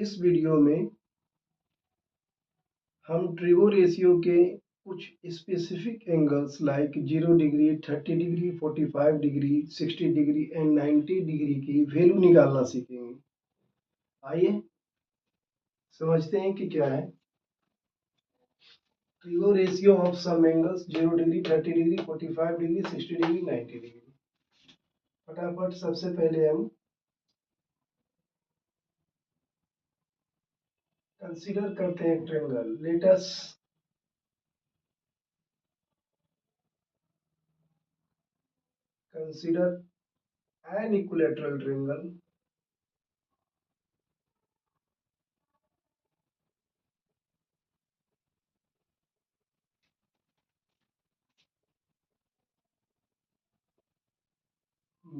इस वीडियो में हम ट्रिगो रेशियो के कुछ specific angles like 0 degree, 30 degree, 45 degree, 60 degree and 90 degree की वैल्यू निकालना सीखेंगे। आइए समझते हैं कि क्या है trigo ratio of some angles 0 degree, 30 degree, 45 degree, 60 degree, 90 degree. फटाफट सबसे पहले हम कंसीडर करते हैं triangle. Let us consider an equilateral triangle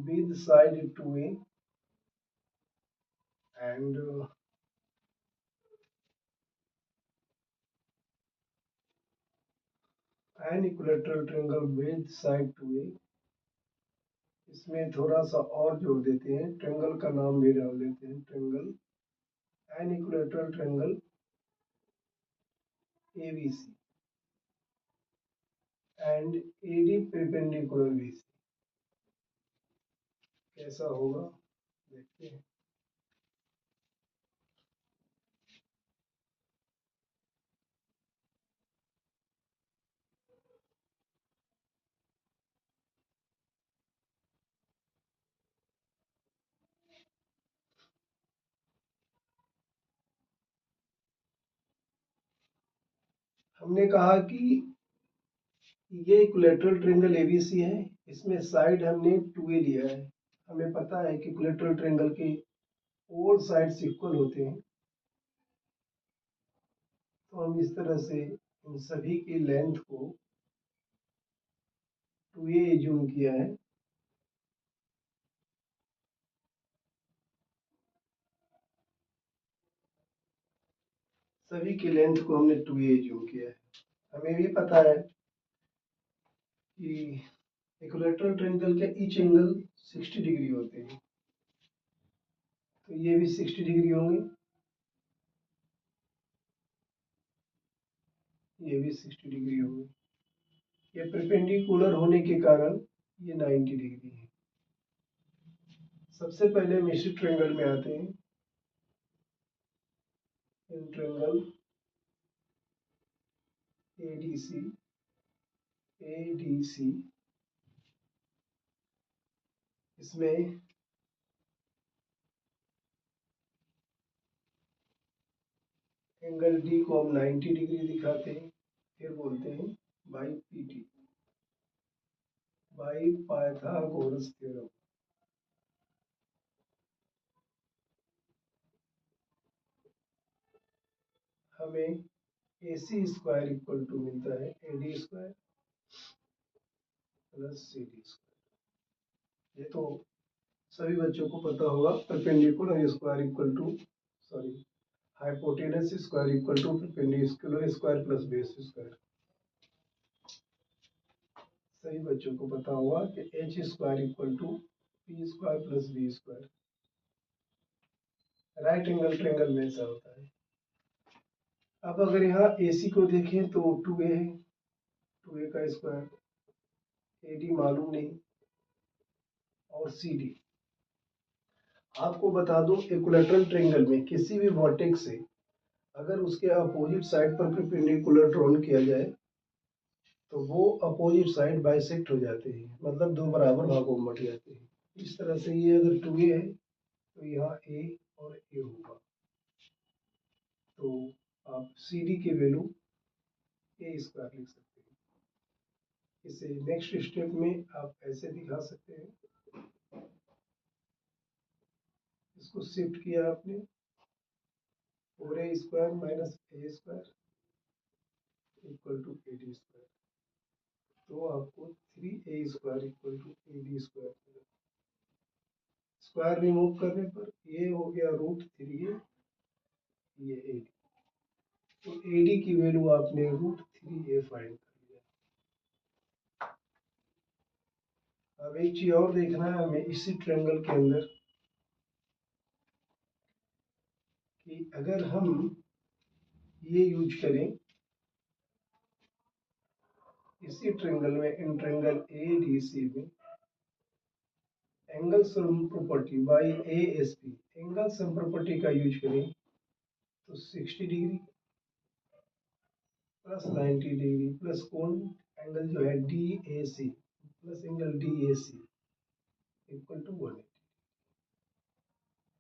with side 2a and an equilateral triangle with side 2a। इसमें थोड़ा सा और जोड़ देते हैं, ट्रायंगल का नाम भी डाल देते हैं, triangle an equilateral triangle ABC and AD perpendicular BC। कैसा होगा देखते हैं। हमने कहा कि ये इक्विलैटरल ट्रायंगल एबीसी है, इसमें साइड हमने 2a लिया है। हमें पता है कि इक्विलैटरल ट्रायंगल के ऑल साइड्स इक्वल होते हैं, तो हम इस तरह से इन सभी की लेंथ को 2a एज्यूम किया है। सभी की लेंथ को हमने 2a एज्यूम किया है। हमें भी पता है कि इक्विलैटरल ट्रायंगल के ईच एंगल 60 डिग्री होते हैं, तो ये भी 60 डिग्री होंगे, ये भी 60 डिग्री होंगे। ये परपेंडिकुलर होने के कारण ये 90 डिग्री है। सबसे पहले हम इसी ट्रायंगल में आते हैं। इन ट्रायंगल ADC इसमें एंगल D को हम 90 डिग्री दिखाते हैं, फिर बोलते हैं by PT, by Pythagoras theorem. हमें AC स्क्वायर इक्वल टू मिलता है AD square plus CD square. ये तो सभी बच्चों को पता होगा, perpendicular square equal to hypotenuse square equal to perpendicular square plus base square. सभी बच्चों को पता होगा कि H square equal to P square plus B square. Right angle triangle में ऐसा होता है। अब अगर यहाँ AC को देखें तो 2a है, 2a का स्क्वायर, AD मालूम नहीं, और CD। आपको बता दूं इक्विलैटरल ट्रायंगल में किसी भी वर्टेक्स से अगर उसके अपोजिट साइड पर परपेंडिकुलर ड्रॉन किया जाए तो वो अपोजिट साइड बाइसेक्ट हो जाते हैं, मतलब दो बराबर भागों में बट जाते हैं। इस तरह से ये अगर 2a है तो यहाँ A और A होगा, तो आप CD की वैल्यू A स्क्वायर लिख सकते हैं। इसे नेक्स्ट स्टेप में आप ऐसे दिखा सकते हैं, इसको शिफ्ट किया आपने 4a square minus A square equal to AD square, तो आपको 3a square equal to AD square मिला। स्क्वायर रिमूव करने पर ये हो गया √3a, ये AD, तो AD की वैल्यू आपने √3a फाइंड कर लिया। अब एक चीज और देखना है हमें इसी ट्रायंगल के अंदर कि अगर हम ये यूज करें इसी ट्रायंगल में, इन ट्रायंगल ADC में angle sum property by ASP, angle sum property का यूज करें तो 60 डिग्री प्लस 90 डिग्री प्लस कोण एंगल जो है DAC plus angle DAC equal to 180।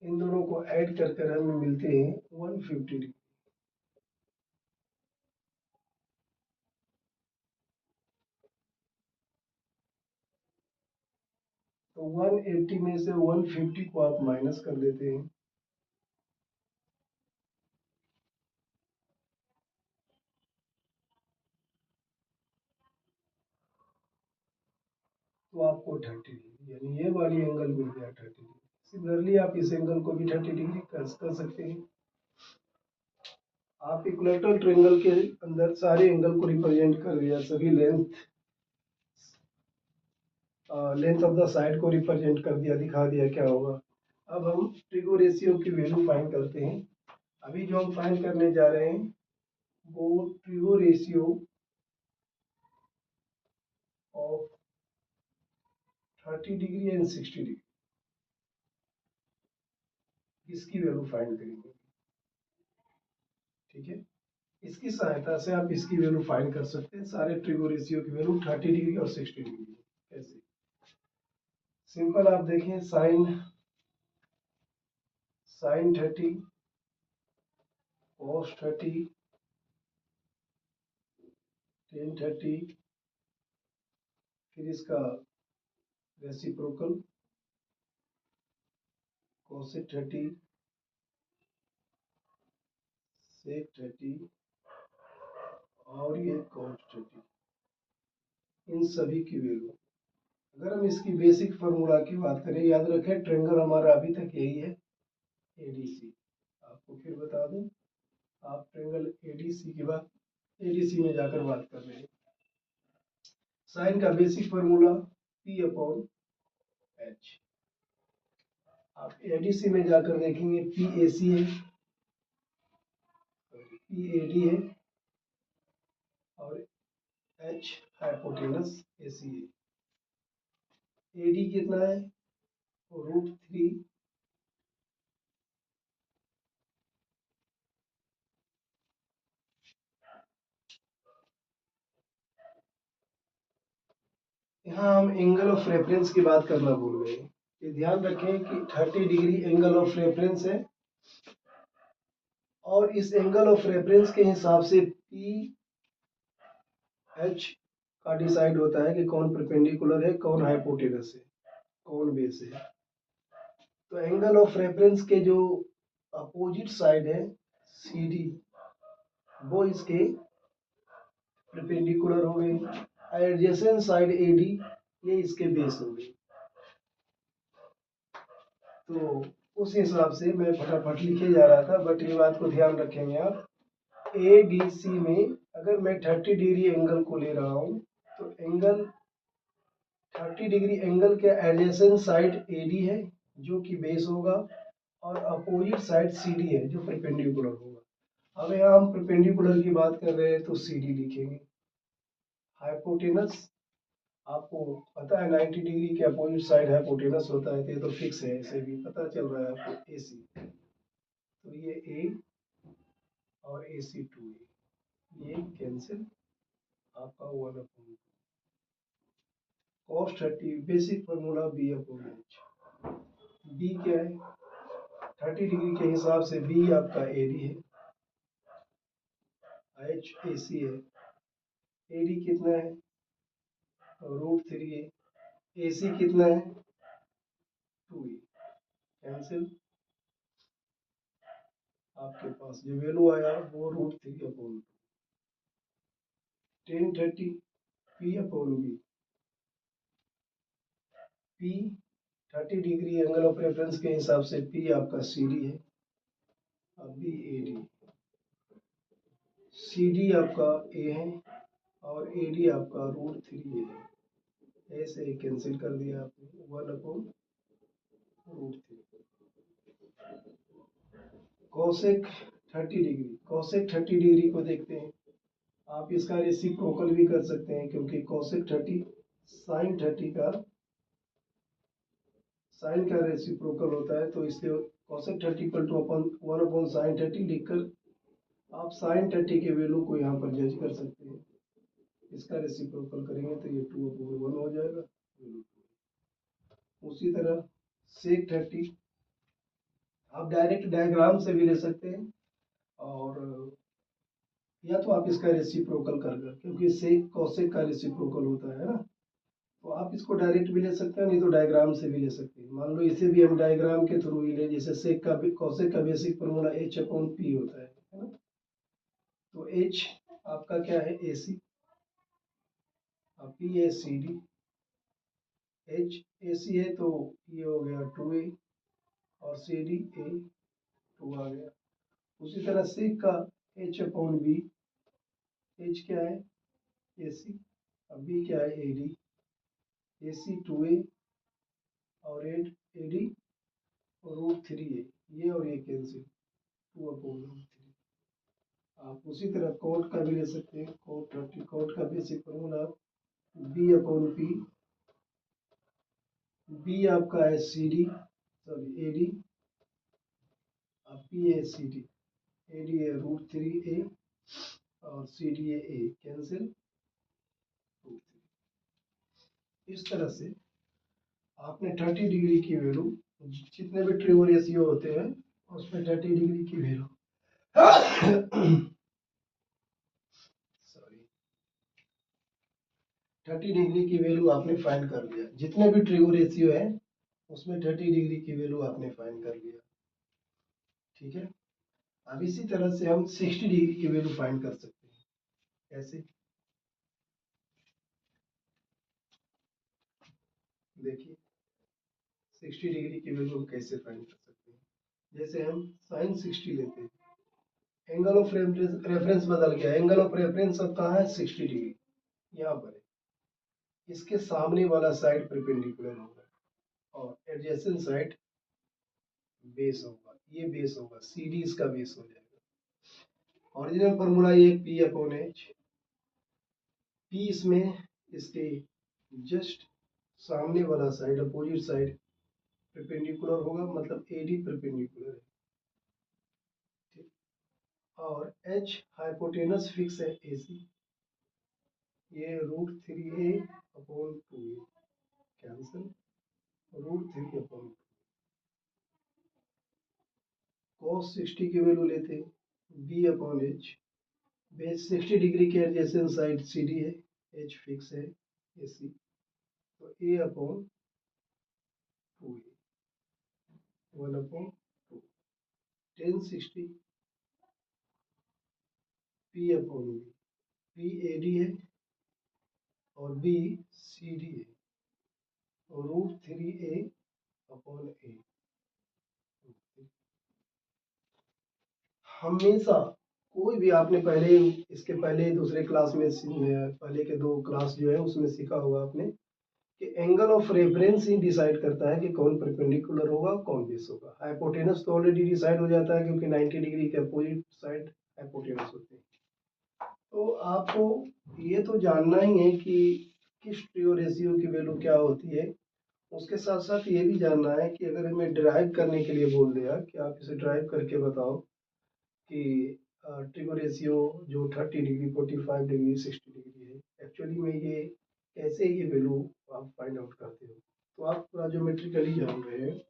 इन दोनों को ऐड कर कर हमें मिलते हैं 150 डिग्री। तो 180 में से 150 को आप माइनस कर देते हैं, तो आपको 30 डिग्री यानी ये वाली एंगल मिल गया 30 डिग्री। सिमिलरली आप इस एंगल को भी 30 डिग्री कर सकते हैं। आप इक्विलैटरल ट्रायंगल के अंदर सारे एंगल को रिप्रेजेंट कर दिया, सभी लेंथ ऑफ द साइड को रिप्रेजेंट कर दिया, दिखा दिया क्या होगा। अब हम ट्रिगो रेशियो की वैल्यू फाइंड करते हैं। अभी जो हम फाइंड करने जा रहे हैं वो trigo ratio of 30 degree and 60 degree, इसकी वैल्यू फाइंड करेंगे। ठीक है, इसकी सहायता से आप इसकी वैल्यू फाइंड कर सकते हैं। सारे ट्रिगो रेशियो की वैल्यू 30 डिग्री और 60 डिग्री। कैसे? सिंपल, आप देखें साइन 30 cos 30 tan 30, फिर इसका रेसिप्रोकल cosec 30 sec 30 और ये cos 30, इन सभी की वैल्यू। अगर हम इसकी बेसिक फार्मूला की बात करें, याद रखें ट्रायंगल हमारा अभी तक यही है ADC। आपको फिर बता दूं, आप ट्रायंगल ADC के बाद ADC में जाकर बात कर रहे हैं। साइन का basic formula P upon H। आप ADC में जाकर देखेंगे PAC है, PAD है और H हाइपोटेनस AC है। AD कितना है? √3 यहाँ हम एंगल ऑफ रेफरेंस की बात करना भूल गए। ये ध्यान रखें कि 30 डिग्री एंगल ऑफ रेफरेंस है और इस एंगल ऑफ रेफरेंस के हिसाब से PH का डिसाइड होता है कि कौन परपेंडिकुलर है, कौन हाइपोटेनस है, कौन बेस है। तो एंगल ऑफ रेफरेंस के जो अपोजिट साइड है CD, वो इसके परपेंडिकुलर हो गई। एडजेसेंट साइड AD, ये इसके बेस हो गई। तो उस हिसाब से मैं फटाफट लिखे जा रहा था, बट ये बात को ध्यान रखेंगे आप। ADC में अगर मैं 30 डिग्री एंगल को ले रहा हूं तो एंगल 30 डिग्री एंगल के एडजेसेंट साइड AD है जो कि बेस होगा और अपोजिट साइड CD है जो परपेंडिकुलर होगा। अब यहाँ हम परपेंडिकुलर की बात कर रहे हैं तो CD लिखेंगे। हाइपोटेनस आपको पता है 90 डिग्री के अपोजिट साइड हाइपोटेनस होता है, तो ये तो फिक्स है, इसे भी पता चल रहा है आपको AC। तो ये A और AC 2A, ये कैंसिल, आपका 1/2। cos 30 basic formula B/H। B क्या है? 30 डिग्री के हिसाब से B आपका AD है, H AC है। AD कितना है? √3 है। AC कितना है? 2A। कैंसिल, आपके पास जो वैल्यू आया वो √3/2। tan 30 P/B। P 30 degree angle of reference के हिसाब से P आपका CD है। अब B AD, CD आपका A है और AD आपका √3A है। ऐसे कैंसिल कर दिया आपने, 1/√3। कोसेक 30 डिग्री, कोसेक 30 डिग्री को देखते हैं। आप इसका रेसिप्रोकल भी कर सकते हैं, क्योंकि कोसेक 30 साइन 30 का साइन का रेसिप्रोकल होता है, तो इसलिए cosec 30 equal to upon 1/sin 30 लिखकर आप साइन 30 के वैल्यू को यहाँ पर जज कर सकते हैं। इसका रेसिप्रोकल करेंगे तो ये 2/1 हो जाएगा। उसी तरह सेक 30 आप डायरेक्ट डायग्राम से भी ले सकते हैं, और या तो आप इसका रेसिप्रोकल कर कर, क्योंकि सेक कोसेक का रेसिप्रोकल होता है ना, तो आप इसको डायरेक्ट भी ले सकते हैं, नहीं तो डायग्राम से भी ले सकते हैं। मान लो इसे भी हम डायग्राम के थ्रू ही ले, जैसे सेक का कोसेक का बेसिक फॉर्मूला h/p होता है ना। तो h आपका क्या है, AC, p है CD, h AC है तो ये हो गया 2a और CD a 2 आ गया। उसी तरह सेक का h/b, h क्या है AC, अब b क्या है AD, AC 2a और AD और √3a, ये और ये कैंसिल 2/√3। आप उसी तरह कोट का भी ले सकते हैं, कोट 30, कोट का बेसिक फॉर्मूला b/p, b आपका है CD, सॉरी AD, अब p है CD, AD है √3a और CD है a, कैंसिल √3। इस तरह से आपने 30 डिग्री की वैल्यू, जितने भी ट्रिगो रेशियो होते हैं उसमें 30 डिग्री की वैल्यू सॉरी 30 डिग्री की वैल्यू आपने फाइंड कर लिया। जितने भी ट्रिगो रेशियो है उसमें 30 डिग्री की वैल्यू आपने फाइंड कर लिया, ठीक है। अब इसी तरह से हम 60 डिग्री की वैल्यू फाइंड कर सकते हैं। कैसे, देखिए 60 डिग्री की वैल्यू हम कैसे फाइंड कर सकते हैं। जैसे हम साइन 60 लेते हैं, एंगल ऑफ रेफरेंस बदल गया, एंगल ऑफ रेफरेंस अब कहाँ है, 60 डिग्री यहाँ पर है। इसके सामने वाला साइड परपेंडिकुलर होगा और एडजेसेंट साइड बेस होगा, ये बेस होगा, CD इसका बेस हो जाएगा। ओरिजिनल फॉर्मूला ये P/H, P इसमें इसके जस्ट सामने वाला साइड, अपोजिट साइड परपेंडिकुलर होगा, मतलब AD परपेंडिकुलर है, ठीक। और H हाइपोटेनस फिक्स है AC, ये √3a/2a, कैंसिल √3/2। cos 60 की वैल्यू लेते हैं B/H, बेस 60 डिग्री के एडजेसेंट साइड CD है, H फिक्स है AC, तो a/2a 1/2 tan 60 P/B, P AD है और B CD है, और √3a/a। हमेशा कोई भी, आपने पहले इसके पहले दूसरे क्लास में पहले के 2 क्लास जो है उसमें सीखा होगा आपने कि angle of reference he decide करता है कि कौन परपेंडिकुलर होगा कौन बेस होगा। हाइपोटेनस तो ऑलरेडी डिसाइड हो जाता है, क्योंकि 90 डिग्री के अपोजिट साइड हाइपोटेनस होते हैं। तो आपको ये तो जानना ही है कि किस ट्रियो रेशियो की वैल्यू क्या होती है। उसके साथ साथ ये भी जानना है कि अगर हमें ड्राइव करने के लिए बोल दिया कि आप इसे ड्राइव करके बताओ कि ट्रिगो रेशियो जो 30 डिग्री 45 डिग्री 60 डिग्री है, एक्चुअली में ये कैसे ये वैल्यू आप फाइंड आउट करते हो, तो आप पूरा ज्योमेट्रिकली जान रहे हैं।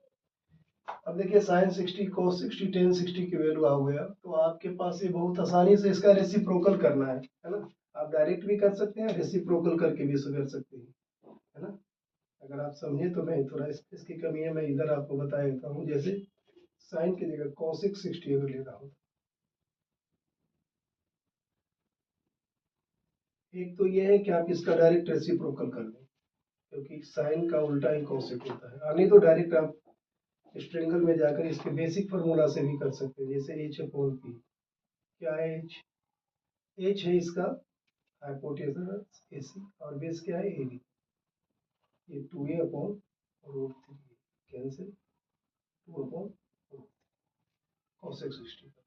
अब देखिए साइन 60 cos 60 tan 60 की वैल्यू आ गया, तो आपके पास ये बहुत आसानी से इसका रेसिप्रोकल करना है ना। आप डायरेक्ट भी कर सकते हैं, रेसिप्रोकल करके भी कर सकते हैं, है ना। अगर आप समझे तो मैं थोड़ा इसकी कमी है, मैं इधर आपको बता देता हूँ। जैसे साइन की जगह cosec 60 अगर ले रहा हूँ, एक तो ये है कि आप इसका डायरेक्ट रेसिप्रोकल कर दें, क्योंकि साइन का उल्टा ही कोसेक होता है। नहीं तो डायरेक्ट आप इस ट्रायंगल में जाकर इसके बेसिक फार्मूला से भी कर सकते हैं, जैसे h/p, क्या है h है इसका हाइपोटेनस AC और बेस क्या है AD, ये 2a/√3 कैंसिल 2/√3। cos x 60 का,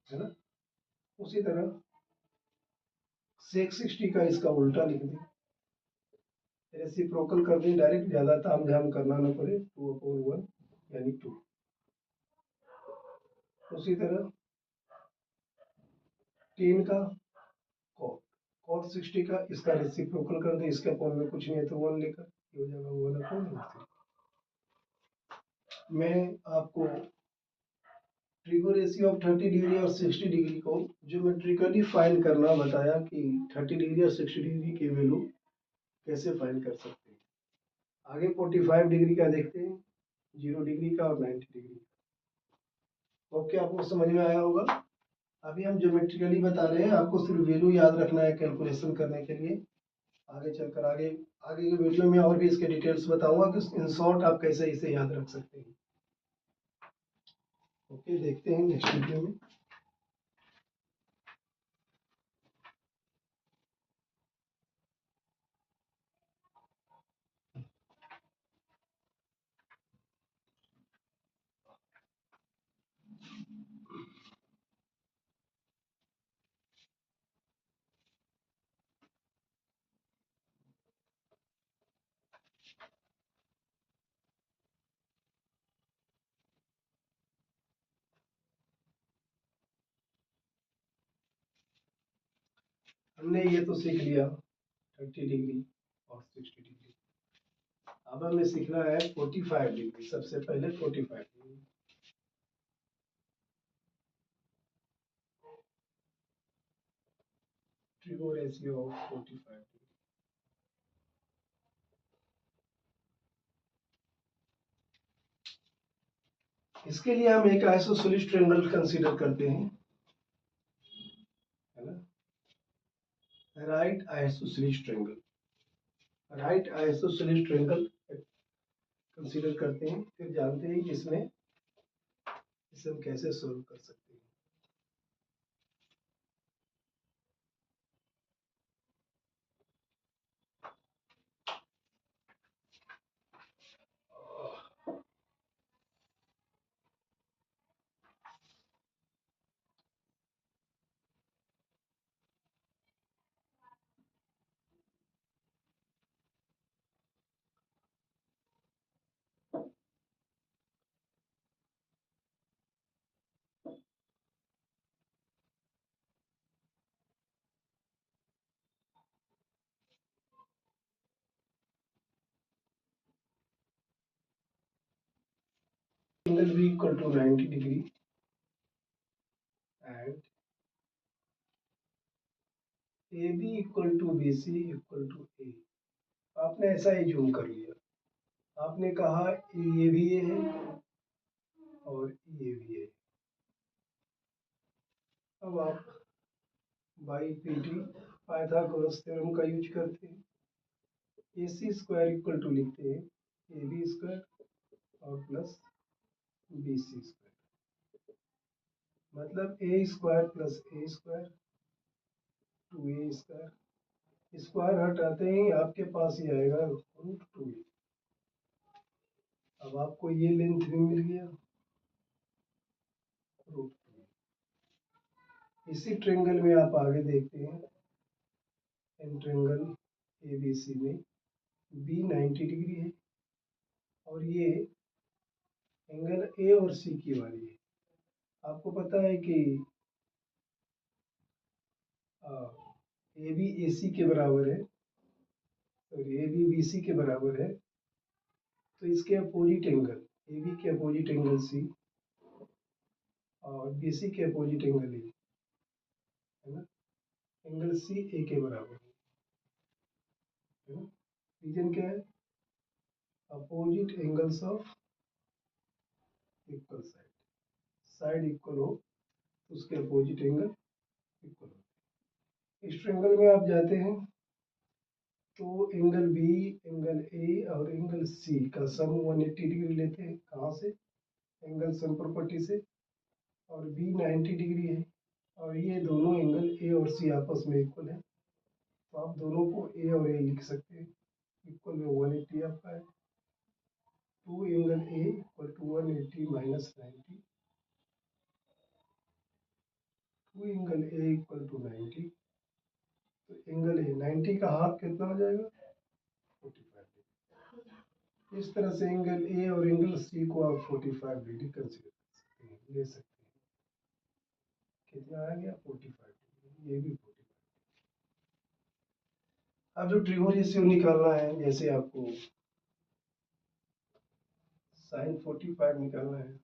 है ना। उसी तरह sec 60 का इसका उल्टा लिख दें, रेसिप्रोकल कर दें डायरेक्ट, ज्यादा ताम झाम करना ना पड़े, 2/1 यानी 2। उसी तरह tan का cot 60 का इसका रेसिप्रोकल कर दें, इसके अपॉन में कुछ नहीं है तो 1 लेकर, ये हो जाएगा 1/√3। मैं आपको ट्रिगो रेशियो ऑफ 30 डिग्री और 60 डिग्री को ज्योमेट्रिकली फाइंड करना बताया कि 30 डिग्री और 60 डिग्री की वैल्यू कैसे फाइंड कर सकते हैं। आगे 45 डिग्री का देखते हैं, 0 डिग्री का और 90 डिग्री का। ओके, आपको समझ में आया होगा। अभी हम ज्योमेट्रिकली बता रहे हैं, आपको सिर्फ वैल्यू याद रखना है कैलकुलेशन करने के लिए। आगे चलकर आगे आगे के वीडियो में और भी इसके डिटेल्स बताऊंगा कि इन शॉर्ट आप कैसे इसे याद रख सकते हैं। ओके, देखते हैं नेक्स्ट वीडियो में। हमने ये तो सीख लिया 30 डिग्री और 60 डिग्री। अब हमें सीखना है 45 डिग्री। सबसे पहले 45 degree, trigo ratio of 45 degree. इसके लिए हम एक आइसोसेलेस ट्रायंगल कंसीडर करते हैं, है ना। Right isosceles triangle, right isosceles triangle consider करते हैं, फिर जानते हैं कि इसमें इसे हम कैसे सोल्व कर सकते हैं। Angle B equal to 90 degree and AB equal to BC equal to A। आपने ऐसा ही जूम कर लिया, आपने कहा ये भी ये है और ये भी है। अब आप बाई पीटी पाइथागोरस थ्योरम का यूज करते हैं, AC स्क्वायर इक्वल टू लिखते हैं AB स्क्वायर और प्लस BC स्क्वायर, मतलब A square plus A square 2A square. Square हटाते ही आपके पास ही आएगा √2A। अब आपको ये लेंथ भी मिल गया √2। इसी ट्रेंगल में आप आगे देखते हैं, इन ट्रेंगल ABC में B 90 डिग्री है और ये एंगल A और C की वाली है। आपको पता है कि AB AC के बराबर है और AB BC के बराबर है, तो इसके अपोजिट एंगल AB के अपोजिट एंगल C और BC के अपोजिट एंगल A, है ना। एंगल C A के बराबर है ना। रीजन क्या है? Opposite angles of equal side, side equal हो तो उसके अपोजिट एंगल इक्वल हो। इस ट्रायंगल में आप जाते हैं तो एंगल बी, एंगल ए और एंगल सी का सम 180 डिग्री लेते हैं। कहाँ से? एंगल सम प्रॉपर्टी से। और बी 90 डिग्री है और ये दोनों एंगल ए और सी आपस में इक्वल है, तो आप दोनों को ए और ए लिख सकते हैं। इक्वल में 180 आपका है, 2 angle A equal to 180 minus 90 two angle A equal to 90, तो एंगल ए 90 का हाफ कितना हो जाएगा 45 डिग्री। इस तरह से एंगल ए और एंगल सी को आप 45 डिग्री कंसीडर कर सकते हैं, ले सकते हैं। कितना आ गया 45 डिग्री, ये भी 45। अब जो ट्रिगो रेशियो निकालना है, जैसे आपको साइन 45 निकालना है,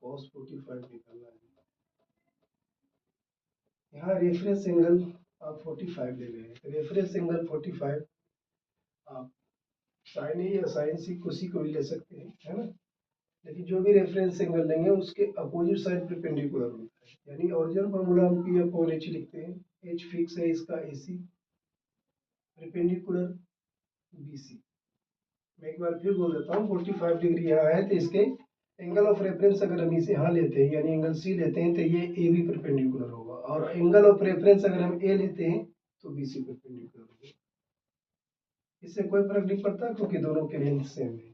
कॉस 45 निकालना है। यहाँ रेफरेंस एंगल आप 45 ले रहे हैं, रेफरेंस एंगल 45 आप साइन ए या साइन सी किसी को भी ले सकते हैं, है ना। लेकिन जो भी रेफरेंस एंगल लेंगे उसके अपोजिट साइड परपेंडिकुलर होता है, यानी ओरिजिनल फॉर्मूला हम पी अपॉन एच लिखते हैं, एच फिक्स है इसका एसी, परपेंडिकुलर बीसी। मैं एक बार फिर बोल देता हूँ, 45 डिग्री यहाँ है तो इसके एंगल ऑफ रेफरेंस अगर हम इसे यहाँ लेते हैं यानी एंगल सी लेते हैं तो ये ए बी परपेंडिकुलर होगा, और एंगल ऑफ रेफरेंस अगर हम ए लेते हैं तो बी सी परपेंडिकुलर होगा। इससे कोई फर्क नहीं पड़ता क्योंकि दोनों के लेंथ सेम है।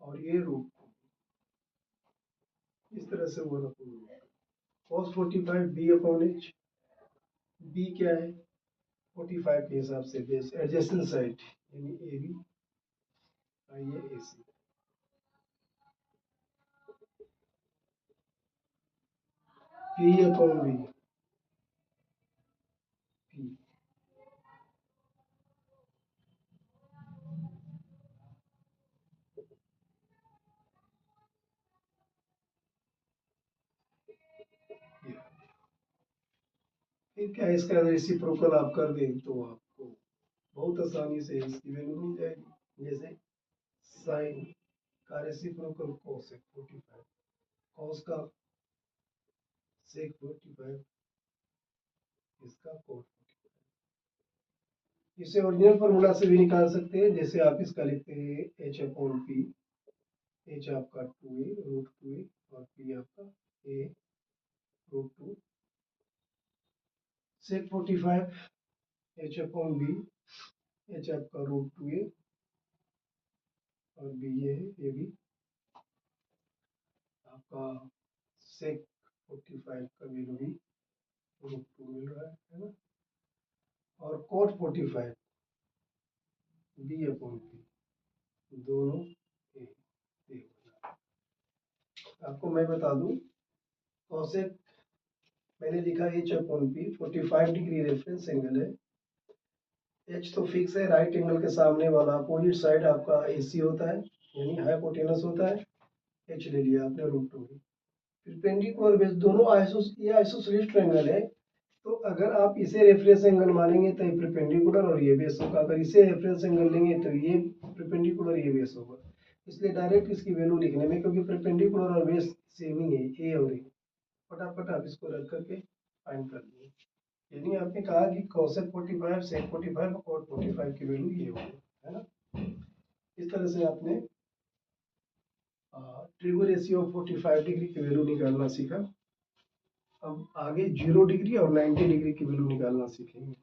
और ये रूट इस तरह से हुआ cos 45 B upon H, B क्या है 45 के हिसाब से बेस एडजेसेंट साइड यानी ए बी, ये ए सी, पी अपॉन बी, पी फिर क्या इसका रेसिप्रोकल आप कर दें तो आपको बहुत आसानी से इसकी वैल्यू मिल जाएगी। जैसे साइन का रेसिप्रोकल cos 45, cos का sec 45, इसका cot 45। इसे ओरिजिनल फॉर्मूला से भी निकाल सकते हैं, जैसे आप इसका लिखते हैं एच अपॉन पी, एच आपका 2a रूट 2a और पी आपका a root 2, sec 45 H upon B, H आपका रूट 2a और बी ये है ए बी, आपका sec 45 का वैल्यू भी रूट 2 मिल रहा है ना। और cot 45 बी अपॉन पी, दोनों ए आपको मैं बता दूं, कॉसेक मैंने लिखा H upon P, 45 degree reference angle है, एच तो फिक्स है, राइट एंगल के सामने वाला अपोजिट साइड आपका एसी होता है यानी हाइपोटेनस होता है, एच ले लिया आपने रूट 2। परपेंडिकुलर बेस दोनों ये आइसोसेलेस ट्रायंगल है, तो अगर आप इसे रेफरेंस एंगल मानेंगे तो ये परपेंडिकुलर और ये बेस होगा, अगर इसे रेफरेंस एंगल लेंगे तो ये परपेंडिकुलर ये बेस होगा। इसलिए डायरेक्ट इसकी वैल्यू लिखने में, क्योंकि परपेंडिकुलर और बेस सेम ही है ए और ए, फटाफट आप इसको रख करके फाइंड कर लीजिए। यानी आपने कहा कि cosec 45 sec 45 और cot 45 की वैल्यू ये होगी, है ना। इस तरह से आपने ट्रिगो रेशियो 45 डिग्री की वैल्यू निकालना सीखा। अब आगे 0 डिग्री और 90 डिग्री की वैल्यू निकालना सीखेंगे।